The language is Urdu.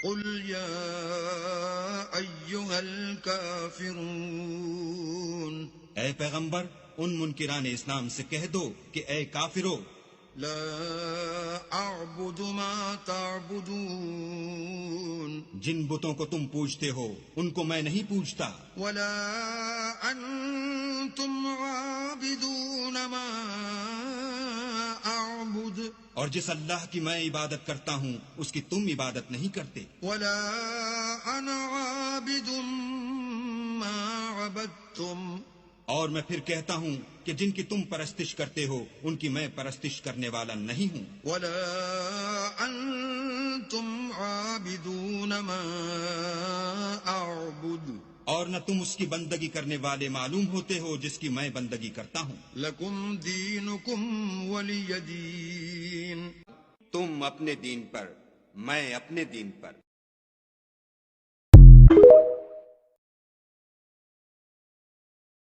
قل يا أيها الكافرون اے پیغمبر ان منکران اسلام سے کہہ دو کہ اے کافرو، لا أعبد ما تعبدون جن بتوں کو تم پوجتے ہو ان کو میں نہیں پوجتا، ولا أنتم عابدون ما أعبد اور جس اللہ کی میں عبادت کرتا ہوں اس کی تم عبادت نہیں کرتے، ولا أنا عابد ما عبدتم اور میں پھر کہتا ہوں کہ جن کی تم پرستش کرتے ہو ان کی میں پرستش کرنے والا نہیں ہوں، ولا أنتم عابدون ما أعبد اور نہ تم اس کی بندگی کرنے والے معلوم ہوتے ہو جس کی میں بندگی کرتا ہوں۔ لكم دينكم ولي دين تم اپنے دین پر، میں اپنے دین پر۔